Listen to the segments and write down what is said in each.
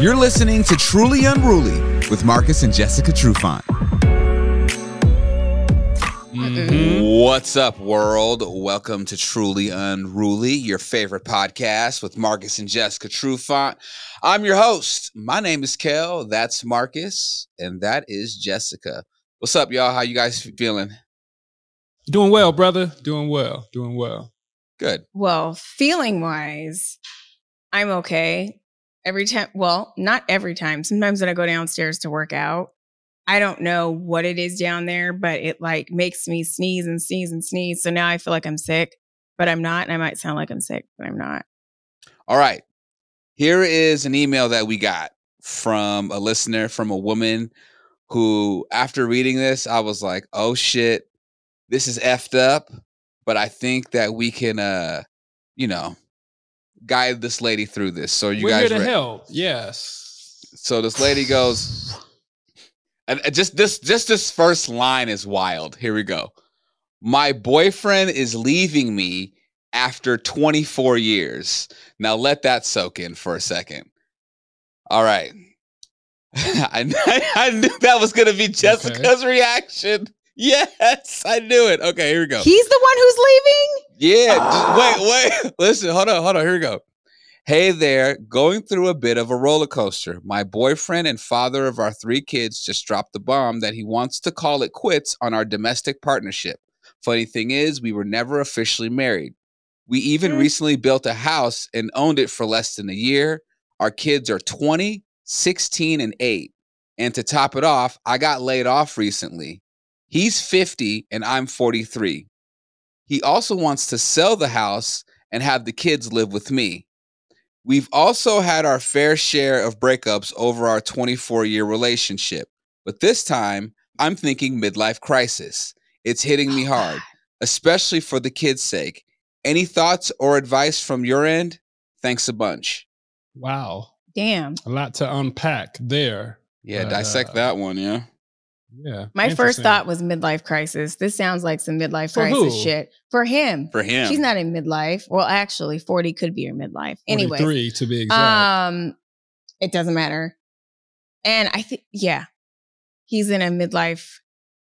You're listening to Truly Unruly with Marcus and Jessica Trufant. What's up, world? Welcome to Truly Unruly, your favorite podcast with Marcus and Jessica Trufant. I'm your host. My name is Kel. That's Marcus, and that is Jessica. What's up, y'all? How you guys feeling? Doing well, brother. Doing well. Good. Well, feeling-wise, I'm okay. Every time, well, not every time. Sometimes when I go downstairs to work out, I don't know what it is down there, but it like makes me sneeze and sneeze and sneeze. So now I feel like I'm sick, but I'm not. And I might sound like I'm sick, but I'm not. All right. Here is an email that we got from a listener, from a woman who, after reading this, I was like, oh shit, this is effed up. But I think that we can, guide this lady through this. So you We're guys here to help. Yes. So this lady goes, and just this first line is wild. Here we go. My boyfriend is leaving me after 24 years. Now let that soak in for a second. All right. I knew that was going to be Jessica's reaction. Yes, I knew it. Okay, here we go. He's the one who's leaving? Yeah. Wait. Listen, hold on. Here we go. Hey there, going through a bit of a roller coaster. My boyfriend and father of our 3 kids just dropped the bomb that he wants to call it quits on our domestic partnership. Funny thing is, we were never officially married. We even recently built a house and owned it for less than a year. Our kids are 20, 16, and 8. And to top it off, I got laid off recently. He's 50 and I'm 43. He also wants to sell the house and have the kids live with me. We've also had our fair share of breakups over our 24-year relationship. But this time, I'm thinking midlife crisis. It's hitting me hard, especially for the kids' sake. Any thoughts or advice from your end? Thanks a bunch. Wow. Damn. A lot to unpack there. Yeah, dissect that one, yeah. Yeah. My first thought was midlife crisis. This sounds like some midlife For crisis who? shit. For him. She's not in midlife. Well, actually, 40 could be your midlife. Anyway. 43 to be exact. It doesn't matter. And I think, yeah, he's in a midlife.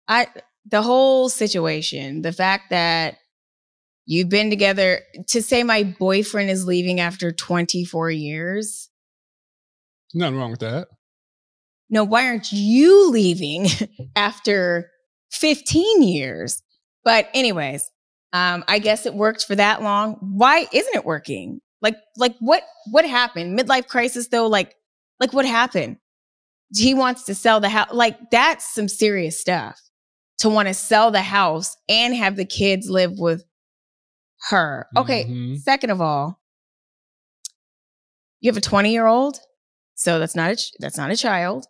The whole situation, the fact that you've been together, to say my boyfriend is leaving after 24 years. Nothing wrong with that. No, why aren't you leaving after 15 years? But anyways, I guess it worked for that long. Why isn't it working? Like what happened? Midlife crisis though, like what happened? He wants to sell the house. Like that's some serious stuff to want to sell the house and have the kids live with her. Okay. Second of all, you have a 20-year-old. So that's not a child.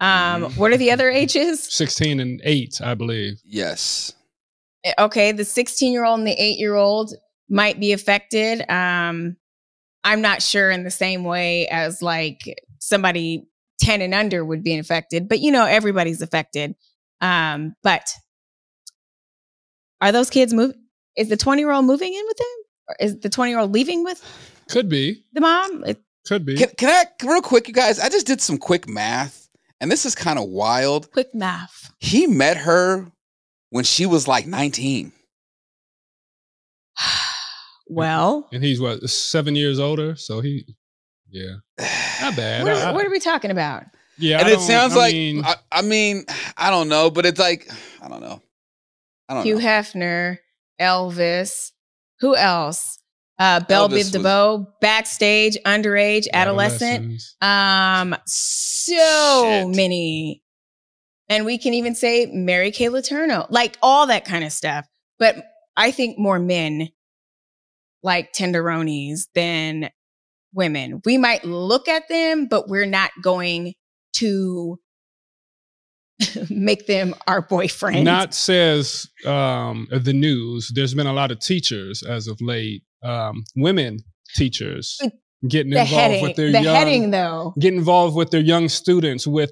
What are the other ages? 16 and 8, I believe. Yes. Okay, the 16-year-old and the 8-year-old might be affected. I'm not sure in the same way as like somebody 10 and under would be affected, but everybody's affected. But are those kids moving? Is the 20-year-old moving in with him? Or is the 20-year-old leaving with? Could be. The mom? Could be. Can I, real quick, you guys, I just did some quick math. And this is kind of wild. Quick math. He met her when she was like 19. Well. And he's 7 years older? So yeah. Not bad. What are we talking about? Yeah. And it sounds I mean, I don't know, but it's like, I don't know. Hugh Hefner, Elvis. Who else? Belle Biv DeVoe, backstage, underage, adolescent. So many. And we can even say Mary Kay Letourneau, like all that kind of stuff. But I think more men like tenderonis than women. We might look at them, but we're not going to make them our boyfriend. Not says the news. There's been a lot of teachers as of late, women teachers getting involved with their getting involved with their young students with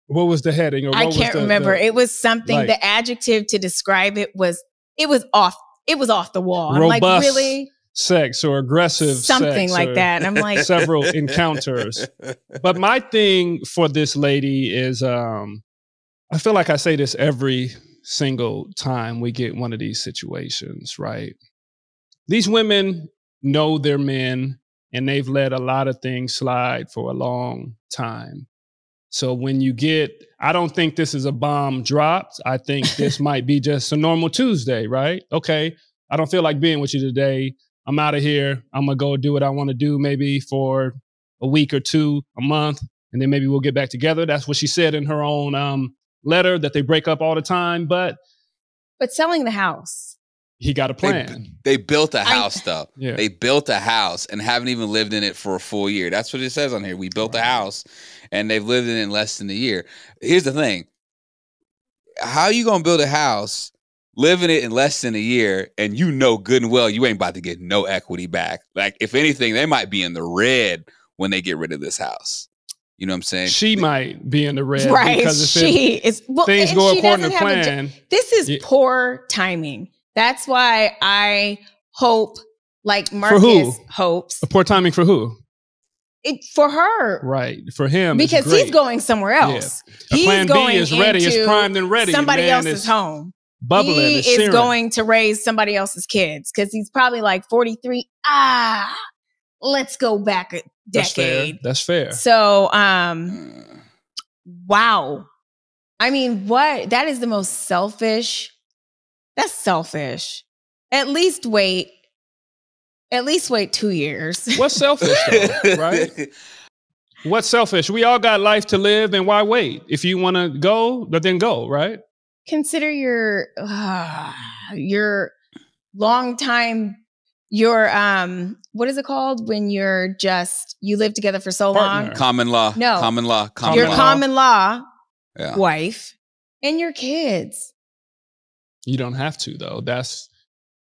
what was the heading? Or I can't remember. It was something. Like, the adjective to describe it was off. It was off the wall. Robust, I'm like, really? sex or aggressive something sex like that. And I'm like, several encounters. But my thing for this lady is, I feel like I say this every single time we get one of these situations, right? These women know their men and they've let a lot of things slide for a long time. So when you get, I don't think this is a bomb dropped. I think this might be just a normal Tuesday, right? Okay, I don't feel like being with you today. I'm out of here. I'm going to go do what I want to do maybe for a week or two, a month, and then maybe we'll get back together. That's what she said in her own letter, that they break up all the time. But selling the house. He got a plan. They built a house, though. Yeah. They built a house and haven't even lived in it for a full year. That's what it says on here. We built a house and they've lived in it less than a year. Here's the thing. How are you going to build a house, live in it in less than a year, and you know good and well you ain't about to get no equity back? Like, if anything, they might be in the red when they get rid of this house. You know what I'm saying? She might be in the red. Right. Because things go according to plan. This is poor timing. That's why I hope, like Marcus hopes. A poor timing for who? For her. Right. For him. Because he's going somewhere else. Yeah. Plan B is ready. It's primed and ready. Somebody else's home. Bubbling. He is going to raise somebody else's kids because he's probably like 43. Let's go back a decade. That's fair. So, wow. I mean, what? That is the most selfish. That's selfish. At least wait 2 years. What's selfish though, right? What's selfish? We all got life to live, and why wait? If you want to go, then go, right? Consider your long time, what is it called when you live together for so long? Common law. No. Common law. Your common law wife and your kids. You don't have to, though. That's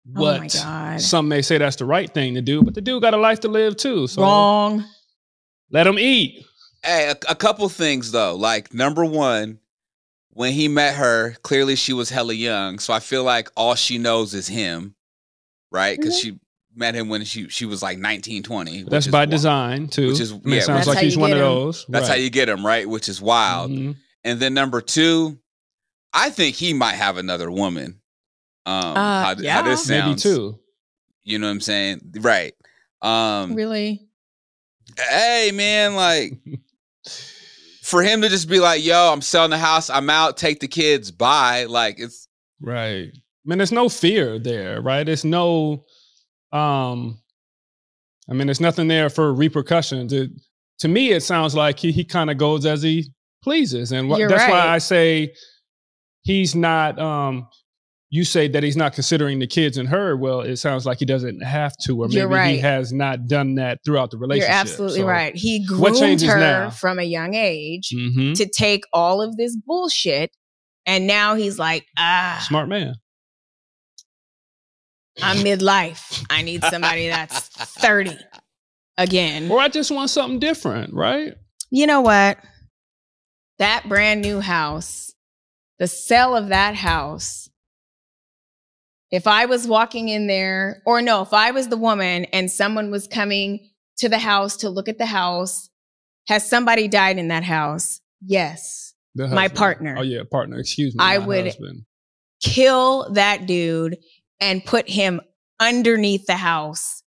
what oh my God. Some may say that's the right thing to do, but the dude got a life to live too. So wrong. Let him eat. Hey, a couple things though. Like, number one, when he met her, clearly she was hella young. So I feel like all she knows is him, right? Because she met him when she was like 19, 20. That's by design too. Which is, it sounds like he's one of those. That's how you get him, right? Which is wild. Mm-hmm. And then number two, I think he might have another woman. How this sounds. Maybe two. You know what I'm saying? Right. Really? Hey, man, like, for him to just be like, yo, I'm selling the house, I'm out, take the kids, bye. Like, it's right. I mean, there's no fear there, right? There's no there's nothing there for repercussions. To me, it sounds like he kind of goes as he pleases. And that's why I say he's not, you say that he's not considering the kids and her. Well, it sounds like he doesn't have to, or maybe he has not done that throughout the relationship. You're absolutely right. He groomed her from a young age to take all of this bullshit. And now he's like, smart man. I'm midlife. I need somebody that's 30 again. Or I just want something different, right? You know what? That brand new house, the sale of that house, if I was walking in there, if I was the woman and someone was coming to the house to look at the house, has somebody died in that house? Yes. My partner. Oh, yeah, partner. Excuse me. I would kill that dude and put him underneath the house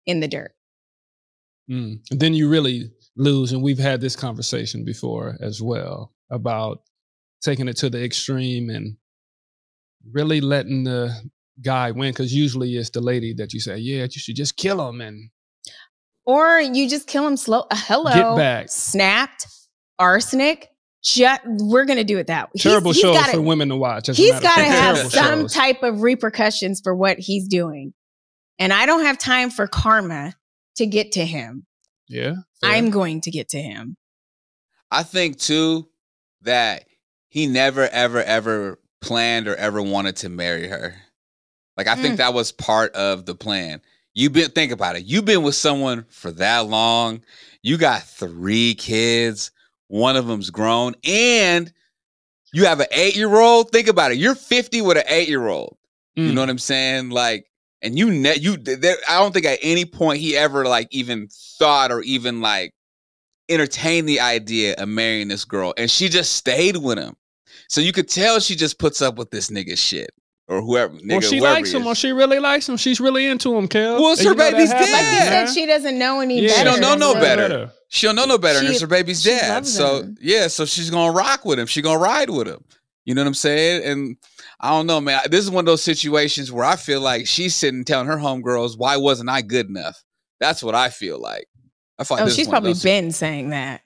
in the dirt. Then you really lose. And we've had this conversation before as well about taking it to the extreme and really letting the guy win, because usually it's the lady that you say, yeah, you should just kill him, or you just kill him slow. Hello, get back, snapped, arsenic. We're gonna do it that way. Terrible show for women to watch. He's got to have some type of repercussions for what he's doing, and I don't have time for karma to get to him. Yeah, I'm going to get to him. I think too that he never, ever, ever planned or ever wanted to marry her. Like, I think that was part of the plan. Think about it. You've been with someone for that long. You got 3 kids. One of them's grown. And you have an 8-year-old. Think about it. You're 50 with an 8-year-old. You know what I'm saying? Like, and I don't think at any point he ever like even thought or even like entertained the idea of marrying this girl, and she just stayed with him. So you could tell she just puts up with this nigga shit. Or whoever, nigga, well, she likes him, or she really likes him. She's really into him, Kel. Well, it's her baby's dad. Like you said, she doesn't know any better. She don't know no better. She don't know no better, and it's her baby's dad. So so she's gonna rock with him. She's gonna ride with him. You know what I'm saying? And I don't know, man. This is one of those situations where I feel like she's sitting telling her homegirls, "Why wasn't I good enough?" That's what I feel like. I thought she's probably been saying that.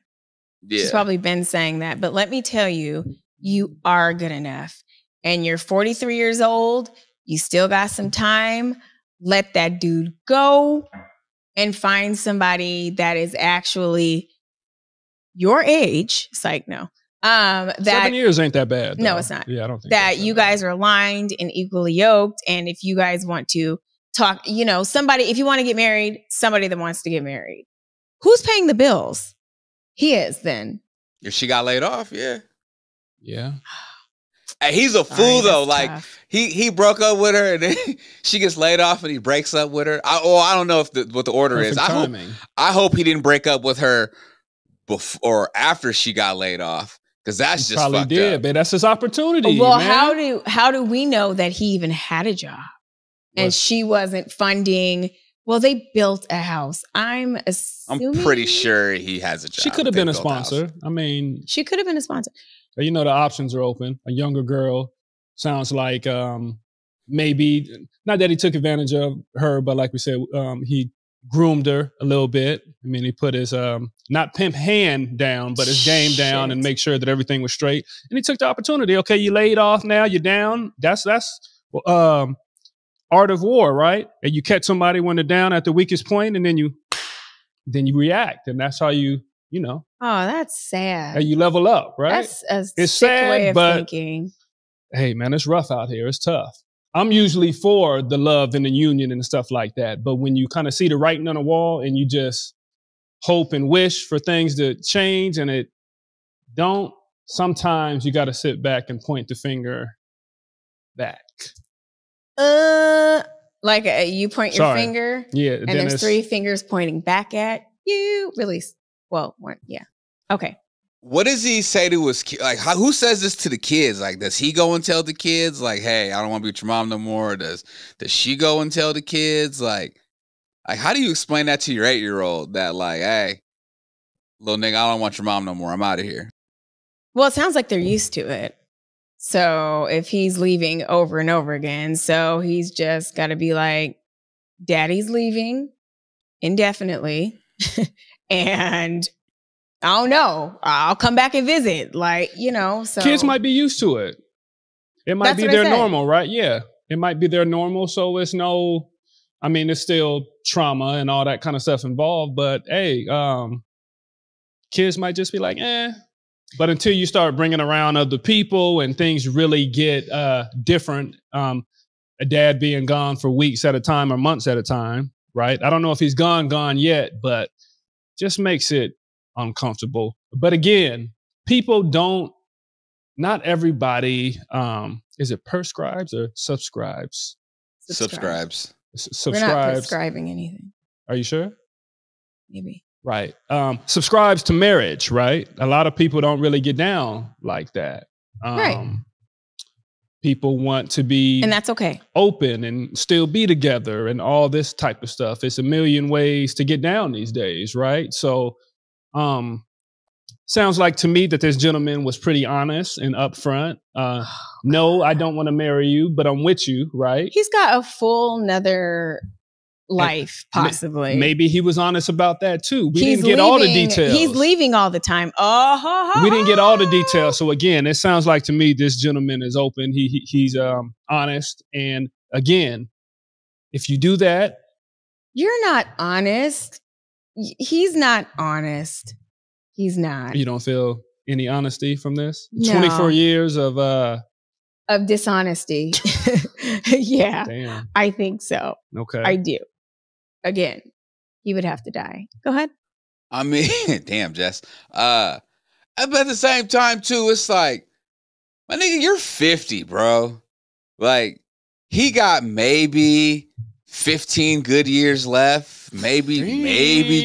Yeah, she's probably been saying that. But let me tell you, you are good enough. And you're 43 years old, you still got some time. Let that dude go and find somebody that is actually your age. Psych, no. 7 years ain't that bad, though. No, it's not. Yeah, I don't think that you guys are aligned and equally yoked. And if you guys want to talk, somebody, if you want to get married, somebody that wants to get married. Who's paying the bills? He is then. If she got laid off, yeah. Yeah. And he's a fool though. Like he broke up with her, and then she gets laid off, and he breaks up with her. I don't know if what the order is. I hope he didn't break up with her before or after she got laid off, because that's just probably did. But that's his opportunity. Well, man. how do we know that he even had a job and she wasn't funding? Well, they built a house. I'm pretty sure he has a job. She could have been a sponsor. I mean, she could have been a sponsor. The options are open. A younger girl sounds like maybe, not that he took advantage of her, but like we said, he groomed her a little bit. I mean, he put his, not pimp hand down, but his game down and make sure that everything was straight. And he took the opportunity. Okay, you laid off now, you're down. That's art of war, right? And you catch somebody when they're down at the weakest point, and then you react. And that's how you know. Oh, that's sad. And you level up, right? That's a sick way of thinking. Hey, man, it's rough out here. It's tough. I'm usually for the love and the union and stuff like that. But when you kind of see the writing on the wall and you just hope and wish for things to change and it don't, sometimes you got to sit back and point the finger back. Like you point your finger. Yeah. And there's 3 fingers pointing back at you. Release. Well, one, yeah. Okay. What does he say to his kids? Like, who says this to the kids? Like, does he go and tell the kids, like, hey, I don't want to be with your mom no more? Or does she go and tell the kids? Like, how do you explain that to your 8-year-old that, like, hey, little nigga, I don't want your mom no more. I'm out of here. Well, it sounds like they're used to it. So if he's leaving over and over again, so he's just got to be like, daddy's leaving indefinitely. And I don't know, I'll come back and visit. Like, so kids might be used to it. It might be their normal, right? Yeah. It might be their normal. So it's it's still trauma and all that kind of stuff involved. But hey, kids might just be like, eh. But until you start bringing around other people and things really get different, a dad being gone for weeks at a time or months at a time, right? I don't know if he's gone yet, but just makes it uncomfortable. But again, people not everybody, is it prescribes or subscribes? Subscribes. We're not prescribing anything. Are you sure? Maybe. Right. Subscribes to marriage, right? A lot of people don't really get down like that. Right. People want to be, and that's okay, open and still be together and all this type of stuff. It's a million ways to get down these days, right? So, sounds like to me that this gentleman was pretty honest and upfront. No, I don't want to marry you, but I'm with you, right? He's got a full nother life, possibly. Maybe he was honest about that too. We didn't get all the details. He's leaving all the time. We didn't get all the details. So again, it sounds like to me this gentleman is open. He's honest. And again, if you do that, you're not honest. He's not honest. He's not. You don't feel any honesty from this? No. 24 years of dishonesty. Yeah. Damn. I think so. Okay. I do. Again, he would have to die. Go ahead. I mean, damn, Jess. But at the same time, too, it's like, my nigga, you're 50, bro. Like, he got maybe 15 good years left, maybe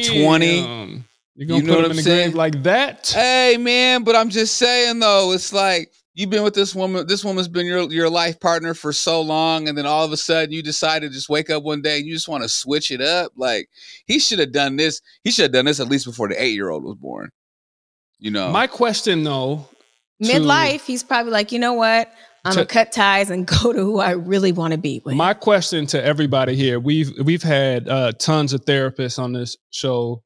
20. You're gonna put him in the grave like that? Hey, man, but I'm just saying, though, it's like you've been with this woman. This woman's been your life partner for so long, and then all of a sudden you decide to just wake up one day and you just want to switch it up. Like, he should have done this. He should have done this at least before the 8-year-old was born. You know? My question, though. Midlife, he's probably like, you know what? I'm going to cut ties and go to who I really want to be with. My question to everybody here, we've had tons of therapists on this show,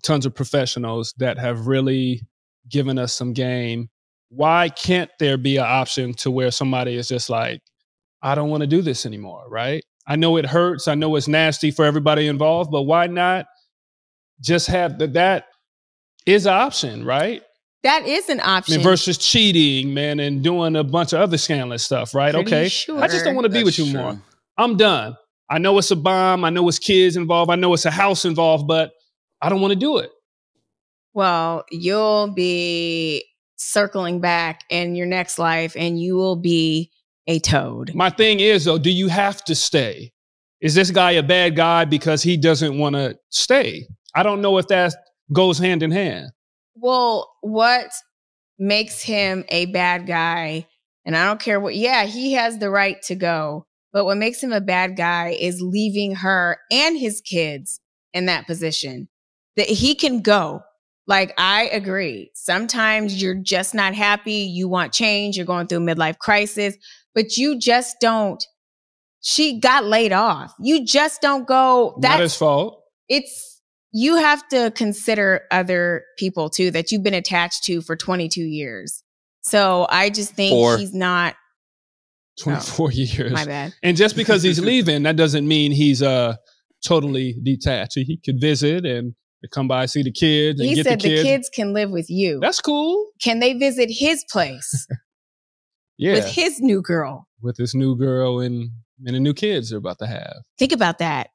tons of professionals that have really given us some game. Why can't there be an option to where somebody is just like, I don't want to do this anymore, right? I know it hurts. I know it's nasty for everybody involved, but why not just have that is an option, right? That is an option. Versus cheating, man, and doing a bunch of other scandalous stuff, right? Pretty sure. I just don't want to be with you more. I'm done. I know it's a bomb. I know it's kids involved. I know it's a house involved, but I don't want to do it. Well, you'll be circling back in your next life and you will be a toad. My thing is, though, do you have to stay? Is this guy a bad guy because he doesn't want to stay? I don't know if that goes hand in hand. Well, what makes him a bad guy, and I don't care what, he has the right to go, but what makes him a bad guy is leaving her and his kids in that position. That he can go. Like, I agree. Sometimes you're just not happy. You want change. You're going through a midlife crisis, but you just don't. She got laid off. You just don't go. Not his fault. You have to consider other people too that you've been attached to for 22 years. So I just think he's not 24 years. My bad. And just because he's leaving, that doesn't mean he's totally detached. He could visit and come by, see the kids, and he get said the kids can live with you. That's cool. Can they visit his place? Yeah. With his new girl. With his new girl and the new kids they're about to have. Think about that.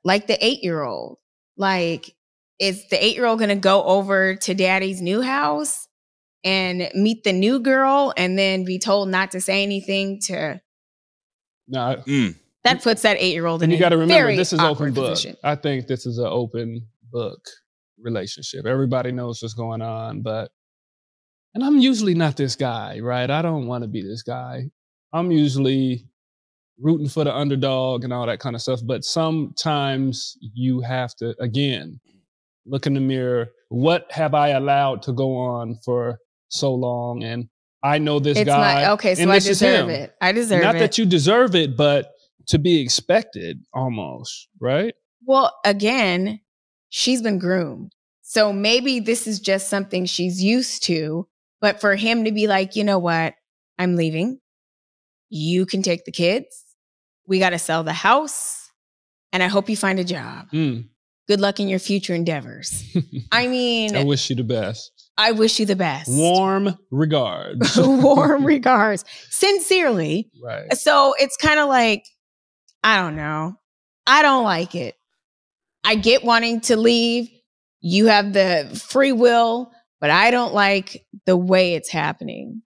Like the 8-year-old. Like, is the 8-year-old going to go over to daddy's new house and meet the new girl and then be told not to say anything to... No. That puts that 8-year-old in a very awkward position. And you got to remember, this is open book. I think this is an open book relationship. Everybody knows what's going on, and I'm usually not this guy, right? I don't want to be this guy. I'm usually rooting for the underdog and all that kind of stuff. But sometimes you have to, again, look in the mirror. What have I allowed to go on for so long? And I know this guy. Okay, so I deserve it. I deserve it. Not that you deserve it, but to be expected almost, right? Well, again, she's been groomed. So maybe this is just something she's used to. But for him to be like, you know what? I'm leaving. You can take the kids. We got to sell the house. And I hope you find a job. Good luck in your future endeavors. I mean, I wish you the best. I wish you the best. Warm regards. Warm regards. Sincerely. Right. So it's kind of like, I don't know. I don't like it. I get wanting to leave. You have the free will, but I don't like the way it's happening.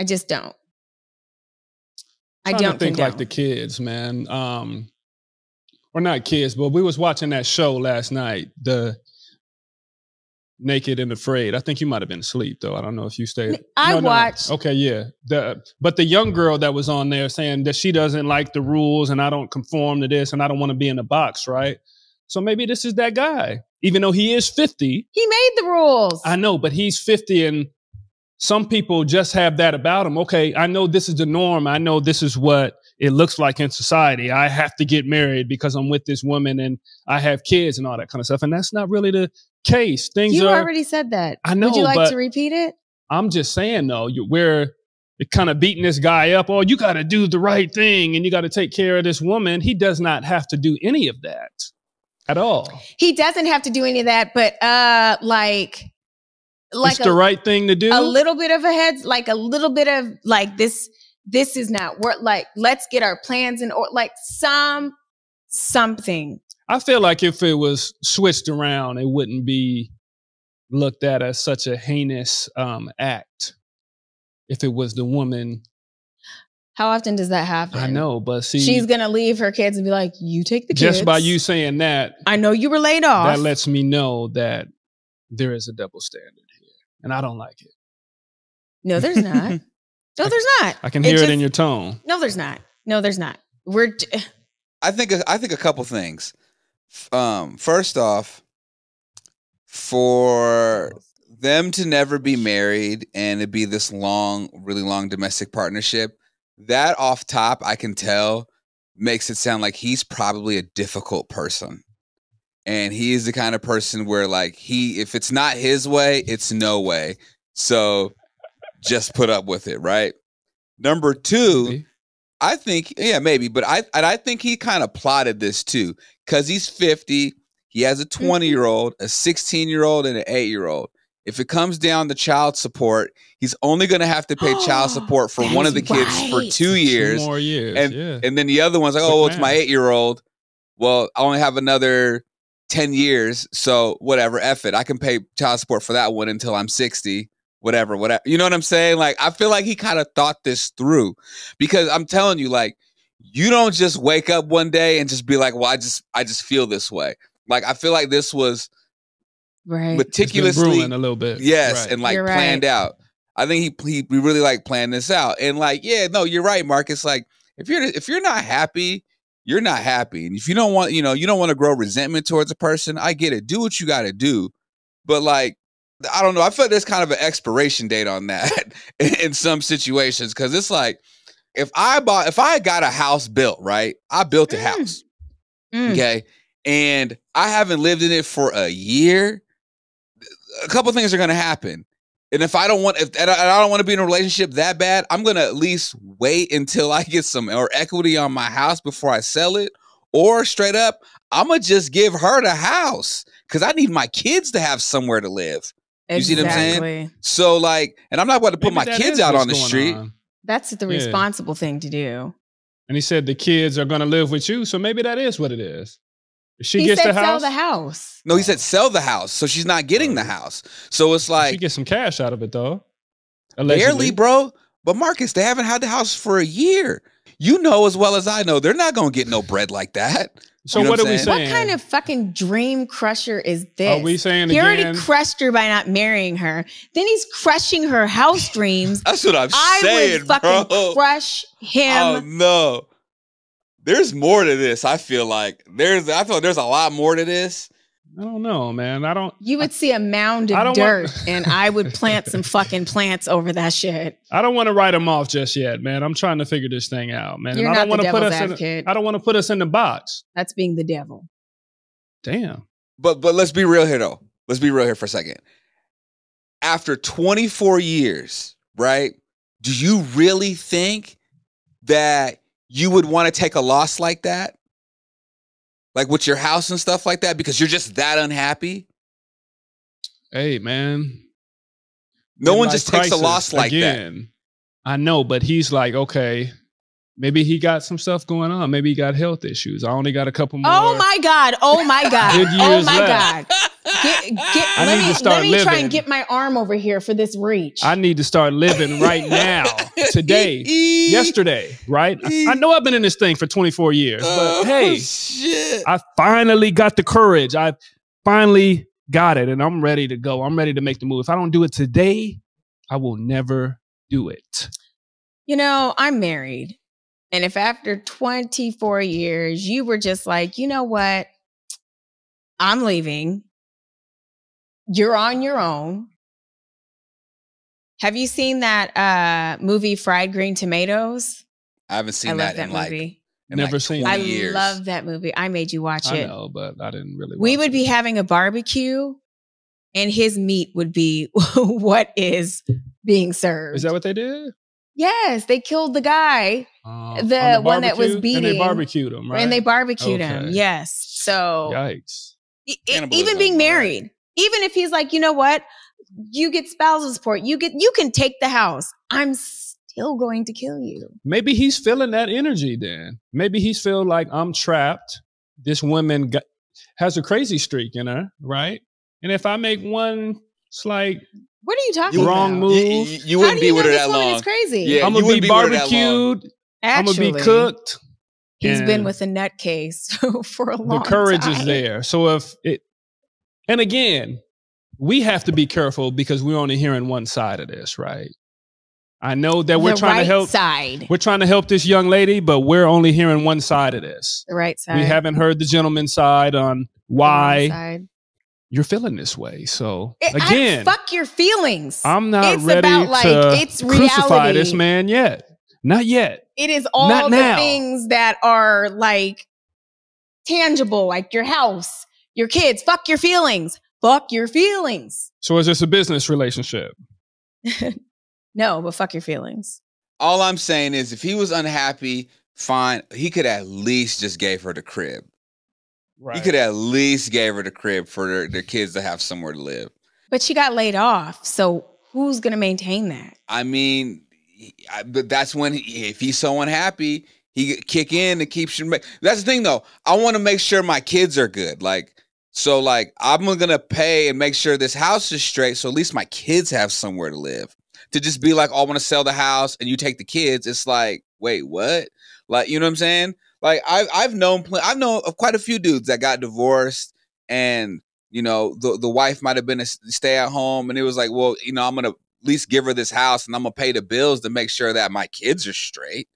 I just don't. I don't think like the kids, man. Or not kids, but we was watching that show last night, the Naked and Afraid. I think you might have been asleep though. I don't know if you stayed. I watched. No. Okay, yeah. But the young girl that was on there saying that she doesn't like the rules and I don't conform to this and I don't want to be in a box, right? So maybe this is that guy. Even though he is 50. He made the rules. I know, but he's 50 and some people just have that about them. Okay, I know this is the norm. I know this is what it looks like in society. I have to get married because I'm with this woman and I have kids and all that kind of stuff. And that's not really the case. You already said that. I know. Would you like to repeat it? I'm just saying, though, we're kind of beating this guy up. Oh, you got to do the right thing and you got to take care of this woman. He does not have to do any of that at all. He doesn't have to do any of that, but it's the right thing to do. A little bit of a heads, like a little bit of like this is not work. Like, let's get our plans in order. Like something. I feel like if it was switched around, it wouldn't be looked at as such a heinous act. If it was the woman How often does that happen? I know, but see, she's gonna leave her kids and be like, "You take the kids." Just by you saying that, I know you were laid off. That lets me know that there is a double standard here, and I don't like it. No, there's not. No, there's not. I can hear it in your tone. No, there's not. No, there's not. I think a couple things. First off, for them to never be married and it be this long, really long domestic partnership, that off top, I can tell, makes it sound like he's probably a difficult person. And he is the kind of person where, like, if it's not his way, it's no way. So just put up with it, right? Number two, maybe. I think, maybe, but I think he kind of plotted this too, because he's 50. He has a 20-year-old, a 16-year-old, and an 8-year-old. If it comes down to child support, he's only going to have to pay child support for one of the kids for 2 years. 2 more years, and then the other one's like, oh, it's my 8-year-old. Well, I only have another 10 years, so whatever, F it. I can pay child support for that one until I'm 60, whatever. You know what I'm saying? Like, I feel like he kind of thought this through, because I'm telling you, like, you don't just wake up one day and just be like, well, I just feel this way. Like, I feel like this was meticulously a little bit. Yes, right. And like planned out. I think he really like planned this out. And like, yeah, no, you're right, Marcus. Like, if you're not happy, you're not happy. And if you don't want, you don't want to grow resentment towards a person, I get it. Do what you got to do. But like, I don't know. I feel like there's kind of an expiration date on that in some situations, because it's like, if I got a house built, right? I built a house, okay, and I haven't lived in it for a year. A couple things are going to happen. And if I don't want to be in a relationship that bad, I'm going to at least wait until I get some equity on my house before I sell it. Or straight up, I'm going to just give her the house, because I need my kids to have somewhere to live. You see what I'm saying? So like, and I'm not going to put my kids out on the street. That's the responsible thing to do. And he said the kids are going to live with you. So maybe that is what it is. He gets said the house. Sell the house. No, he said sell the house. So she's not getting the house. So it's like, she gets some cash out of it though. Allegedly. Barely, bro. But Marcus, they haven't had the house for a year. You know as well as I know, they're not going to get no bread like that. So what are we saying? What kind of fucking dream crusher is this? Are we saying he again? Already crushed her by not marrying her. Then he's crushing her house dreams. That's what I'm saying, I would fucking crush him. Oh no. There's more to this. I feel like there's a lot more to this. I don't know, man. You would see a mound of dirt and I would plant some fucking plants over that shit. I don't want to write him off just yet, man. I'm trying to figure this thing out, man. You're and not the devil's advocate. I don't want to put us in the box. That's being the devil. Damn. But let's be real here though. Let's be real here for a second. After 24 years, right? Do you really think that you would want to take a loss like that? Like with your house and stuff like that, because you're just that unhappy? Hey, man. No one just takes a loss like that. I know, but he's like, okay, maybe he got some stuff going on. Maybe he got health issues. I only got a couple more. Oh my God. Oh my God. Good years God. Let me try and get my arm over here for this reach. I need to start living right now, today, yesterday, right? I know I've been in this thing for 24 years, but hey, shit. I finally got the courage. I finally got it, and I'm ready to go. I'm ready to make the move. If I don't do it today, I will never do it. You know, I'm married. And if after 24 years, you were just like, you know what? I'm leaving. You're on your own. Have you seen that movie Fried Green Tomatoes? I haven't seen that in movie. Never seen it. Years. I love that movie. I made you watch it. I know, but I didn't really watch We would be having a barbecue and his meat would be what is being served. Is that what they did? Yes, they killed the guy, the one that was beating. And they barbecued him, right? And they barbecued him, yes. So, yikes. Even being married, even if he's like, you know what? You get spousal support. You can take the house. I'm still going to kill you. Maybe he's feeling that energy then. Maybe he's feeling like I'm trapped. This woman has a crazy streak in her, right? And if I make one slight... What are you talking wrong about? move. You wouldn't be with her that long. It's crazy. Yeah, I'm gonna be barbecued. I'm going to be cooked. He's been with a nutcase for a long time. The courage is there. So and again, we have to be careful because we're only hearing one side of this, right? I know that we're trying to help. We're trying to help this young lady, but we're only hearing one side of this. The right side. We haven't heard the gentleman's side on why you're feeling this way. So again, fuck your feelings. I'm not ready to crucify this man yet. Not yet. It is all the things that are like tangible, like your house, your kids. Fuck your feelings. Fuck your feelings. So is this a business relationship? No, but fuck your feelings. All I'm saying is if he was unhappy, fine. He could at least just gave her the crib. Right. He could at least gave her the crib for their kids to have somewhere to live. But she got laid off. So who's going to maintain that? I mean, but that's when if he's so unhappy, he kick in and keeps you. That's the thing, though. I want to make sure my kids are good. So I'm going to pay and make sure this house is straight. So at least my kids have somewhere to live. To just be like, oh, I want to sell the house and you take the kids. It's like, wait, what? Like, you know what I'm saying? Like I've known of quite a few dudes that got divorced and, you know, the wife might've been a stay at home. And it was like, well, you know, I'm going to at least give her this house and I'm going to pay the bills to make sure that my kids are straight.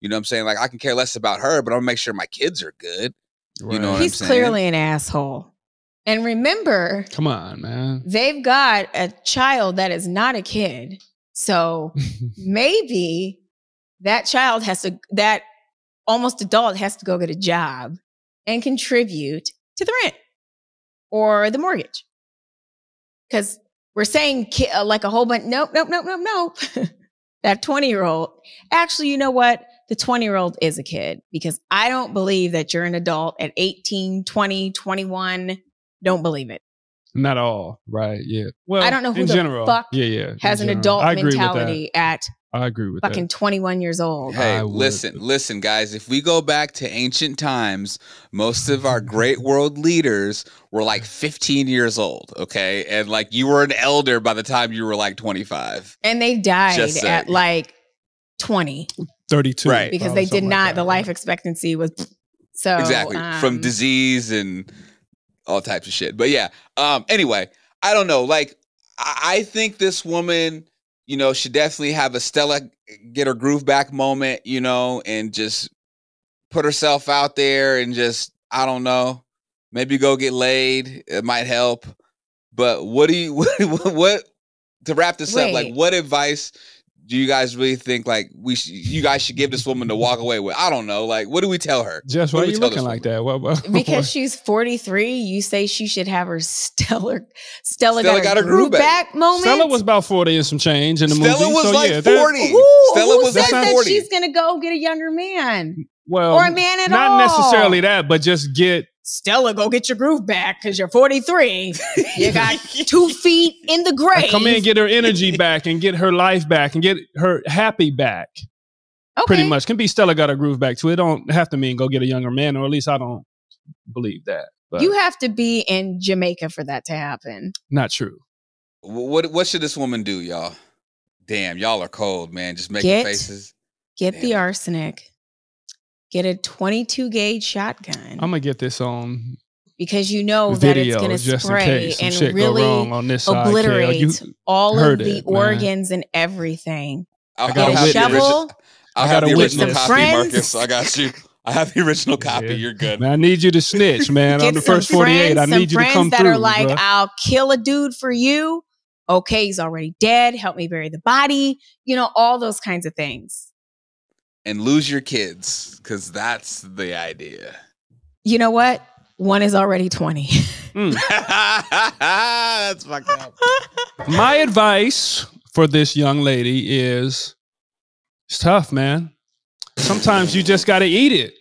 You know what I'm saying? Like I can care less about her, but I'm going to make sure my kids are good. Right. You know what I'm saying? He's clearly an asshole. And remember, come on, man. They've got a child that is not a kid. So maybe that child that almost adult has to go get a job and contribute to the rent or the mortgage. Because we're saying like a whole bunch, nope. That 20-year-old, actually, you know what? The 20-year-old is a kid because I don't believe that you're an adult at 18, 20, 21. Don't believe it. Not all, right? Yeah. Well, I don't know who the fuck has an adult mentality at I agree with fucking 21 years old. Hey, listen, guys. If we go back to ancient times, most of our great world leaders were like 15 years old, okay? And like you were an elder by the time you were like 25. And they died at like 20. 32. Right. Because they did not, the life expectancy was so. Exactly. From disease and all types of shit. But yeah, anyway, I don't know. Like, I think this woman, you know, should definitely have a Stella get her groove back moment, you know, and just put herself out there and just, I don't know, maybe go get laid. It might help. But what to wrap this up, like, what advice do you guys really think like you guys should give this woman to walk away with? I don't know. Like, what do we tell her? Jess, why are you looking like that? Because she's 43, you say she should have her Stella got her groove back moment. Stella was about 40 and some change in the movie. Stella was 40. Stella was like 40. That she's gonna go get a younger man? Well, or a man at all. Not necessarily that, but just get Stella, go get your groove back because you're 43. You got 2 feet in the grave. Come in, get her energy back and get her life back and get her happy back. Okay. Pretty much. Can be Stella got her groove back too. It don't have to mean go get a younger man, or at least I don't believe that. But you have to be in Jamaica for that to happen. Not true. What should this woman do, y'all? Damn, y'all are cold, man. Just making faces. Get the arsenic. Get a 22 gauge shotgun. I'm gonna get this on because you know that it's gonna spray and really obliterate all of the organs and everything. I got a shovel. I got the original copy, Marcus. I got you. I have the original copy. Yeah. You're good. Man, I need you to snitch, man. On the first 48, I need you to come through. That are like, bro. I'll kill a dude for you. Okay, he's already dead. Help me bury the body. You know, all those kinds of things. And lose your kids, because that's the idea. You know what? One is already 20. That's fucked up. My advice for this young lady is, it's tough, man. Sometimes you just got to eat it.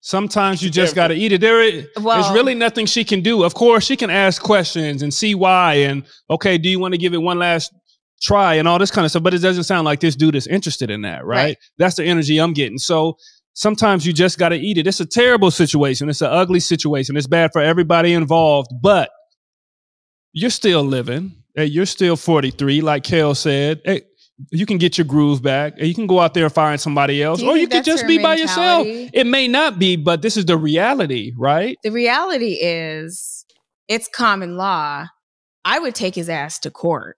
Sometimes you just got to eat it. There's really nothing she can do. Of course, she can ask questions and see why. And, okay, do you want to give it one last try and all this kind of stuff, but it doesn't sound like this dude is interested in that, right? That's the energy I'm getting. So sometimes you just got to eat it. It's a terrible situation. It's an ugly situation. It's bad for everybody involved, but you're still living. Hey, you're still 43, like Kale said. Hey, you can get your groove back, and you can go out there and find somebody else, or you could just be by yourself. It may not be, but this is the reality, right? The reality is, it's common law. I would take his ass to court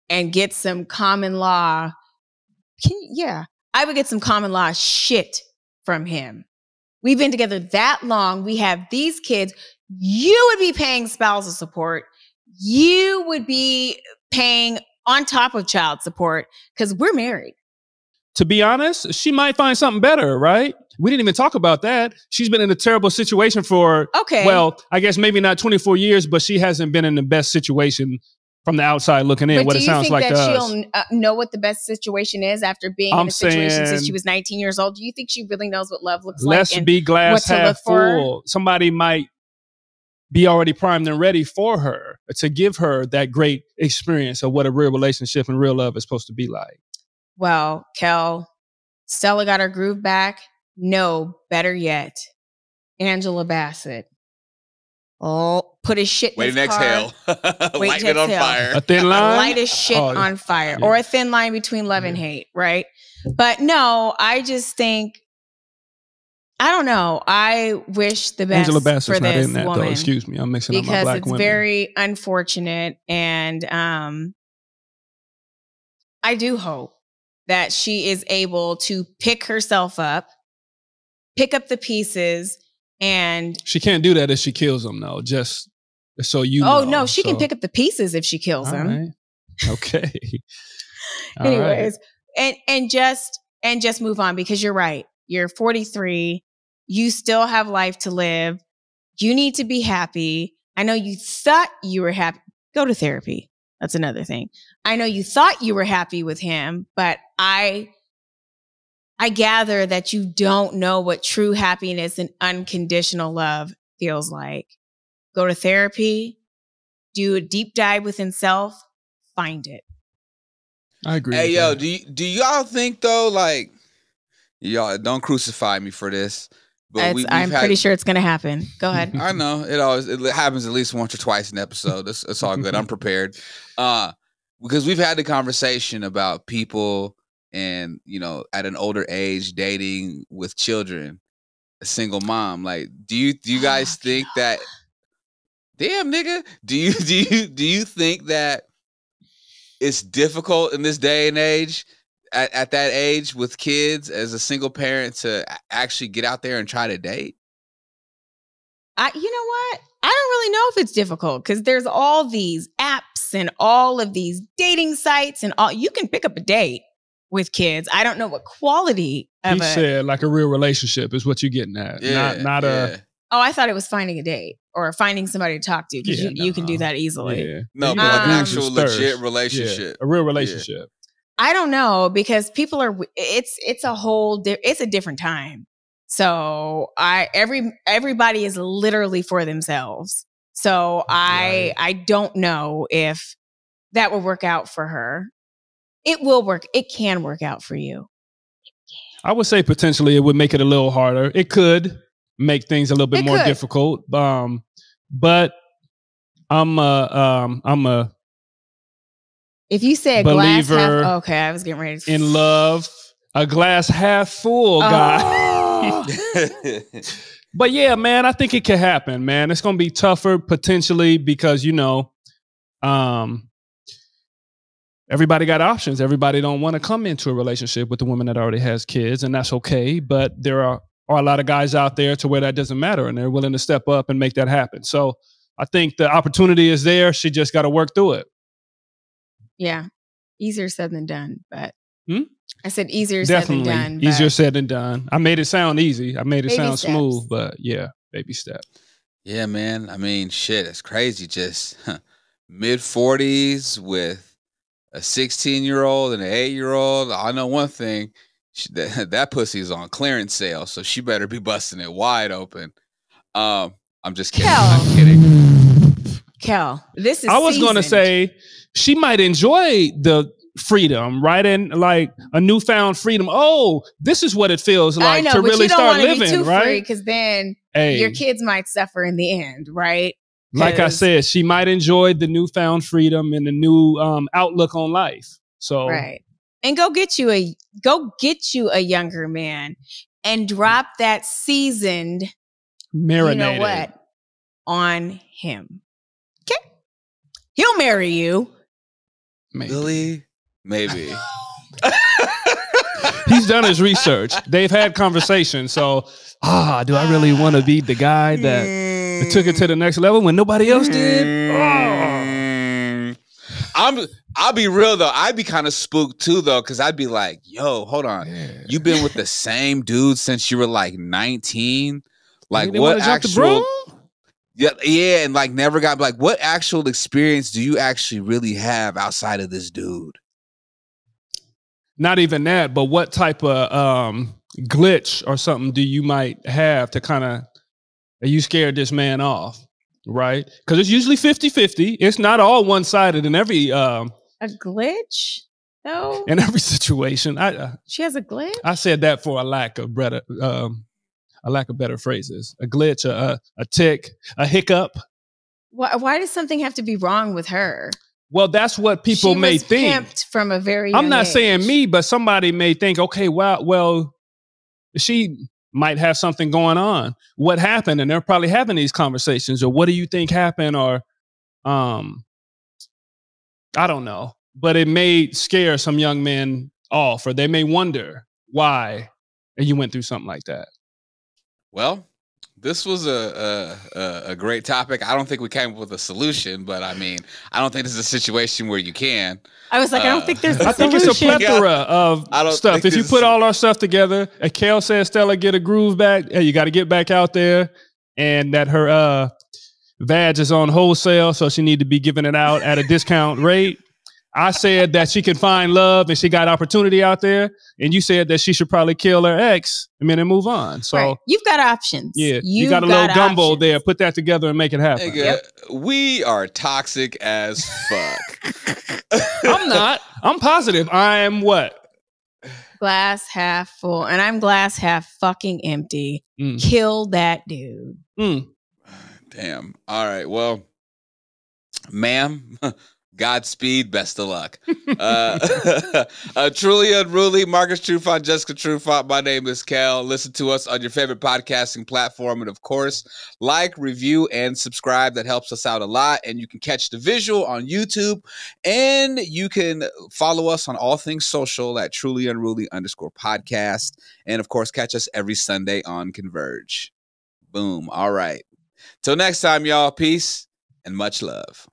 and get some common law. I would get some common law shit from him. We've been together that long. We have these kids. You would be paying spousal support. You would be paying on top of child support because we're married. To be honest, she might find something better, right? We didn't even talk about that. She's been in a terrible situation for, well, I guess maybe not 24 years, but she hasn't been in the best situation from the outside looking in. What it sounds like to us. Do you think that she'll know what the best situation is after being in a situation since she was 19 years old? Do you think she really knows what love looks like? Let's be glass half full. Somebody might be already primed and ready for her to give her that great experience of what a real relationship and real love is supposed to be like. Well, Kel, Stella got her groove back. No, better yet, Angela Bassett. Oh, put his shit in his car. Exhale. Light it on fire. A thin line? Light his shit on fire. Yeah. Or a thin line between love and hate, right? But no, I just think, I don't know. I wish the best Angela Bassett's for this not in that, woman. Though. Excuse me. I'm mixing up my black women. Because it's very unfortunate. And I do hope that she is able to pick herself up, pick up the pieces, and... She can't do that if she kills him, though. Just so you know. Oh, no. She can pick up the pieces if she kills him. Right. Okay. Anyways. Right. And just move on, because you're right. You're 43. You still have life to live. You need to be happy. I know you thought you were happy. Go to therapy. That's another thing. I know you thought you were happy with him, but I gather that you don't know what true happiness and unconditional love feels like. Go to therapy, do a deep dive within self, find it. I agree. Hey, yo, do y'all think though, like, y'all don't crucify me for this, but I'm pretty sure it's going to happen. Go ahead. I know it happens at least once or twice an episode. It's all good. I'm prepared. Because we've had the conversation about people and, at an older age dating with children, a single mom. Like, do you guys think that? Damn, nigga. Do you think that it's difficult in this day and age? At that age with kids as a single parent to actually get out there and try to date? You know what? I don't really know if it's difficult, because there's all these apps and all of these dating sites and all. You can pick up a date with kids. I don't know what quality of He said like a real relationship is what you're getting at. Yeah, not a... Oh, I thought it was finding a date or finding somebody to talk to, because you can do that easily. Yeah. No, but like an actual legit relationship. Yeah, a real relationship. Yeah. I don't know, because people are, it's a different time. So everybody is literally for themselves. So I don't know if that will work out for her. It will work. It can work out for you. I would say potentially it would make it a little harder. It could make things a little bit more difficult. But I'm a if you say a glass half, okay, I was getting ready to in love, a glass half full guy. But yeah, man, I think it can happen, man. It's gonna be tougher potentially because everybody got options. Everybody don't want to come into a relationship with a woman that already has kids, and that's okay. But there are a lot of guys out there to where that doesn't matter, and they're willing to step up and make that happen. So I think the opportunity is there. She just got to work through it. Yeah. Easier said than done, but I said easier Definitely. said than done. Easier said than done. I made it sound easy. I made it sound smooth, but yeah, baby step. Yeah, man. I mean, shit, it's crazy. Just mid-40s with a 16-year-old and an 8-year-old. I know one thing. That pussy's on clearance sale, so she better be busting it wide open. I'm just kidding. I'm kidding. Kel, this is I was going to say she might enjoy the freedom, right? And like a newfound freedom. Oh, this is what it feels like to really start living, right? Because then your kids might suffer in the end, right? Like I said, she might enjoy the newfound freedom and the new outlook on life. So right. and go get you a younger man and drop that seasoned marinated. You know what? On him. Okay. He'll marry you. Maybe. Really? Maybe. He's done his research. They've had conversations. So, do I really want to be the guy that took it to the next level when nobody else did? I'll be real though. I'd be kind of spooked too though, because I'd be like, "Yo, hold on, you've been with the same dude since you were like 19. Like, what actual? Yeah, and like never got like, what actual experience do you actually really have outside of this dude? Not even that, but what type of glitch or something do you might have to kind of, you scared this man off, right? Because it's usually 50-50. It's not all one-sided in every... a glitch, though? In every situation. She has a glitch? I said that for a lack of better phrases. A glitch, a tick, a hiccup. Why does something have to be wrong with her? Well, that's what people may think. Pimped from a very I'm not age. saying me, but somebody may think, okay, well, she might have something going on. What happened? And they're probably having these conversations. Or what do you think happened? Or I don't know. But it may scare some young men off, or they may wonder why you went through something like that. Well, this was a great topic. I don't think we came up with a solution, but I mean, I don't think this is a situation where you can. I was like, I don't think there's a solution. I think it's a plethora of stuff. If you put all our stuff together, and Kel says, Stella, get a groove back. Hey, you got to get back out there. And that her vag is on wholesale, so she need to be giving it out at a discount rate. I said that she can find love and she got opportunity out there. And you said that she should probably kill her ex and then move on. So right. You've got options. Yeah, you got a little gumbo there. Put that together and make it happen. Yep. We are toxic as fuck. I'm not. I'm positive. I am what? Glass half full. And I'm glass half fucking empty. Kill that dude. Damn. All right. Well, ma'am. Godspeed, best of luck. Truly Unruly, Marcus Trufant, Jessica Trufant. My name is Kel. Listen to us on your favorite podcasting platform. And of course, like, review, and subscribe. That helps us out a lot. And you can catch the visual on YouTube. And you can follow us on all things social at trulyunruly_podcast. And of course, catch us every Sunday on Converge. Boom. All right. Till next time, y'all. Peace and much love.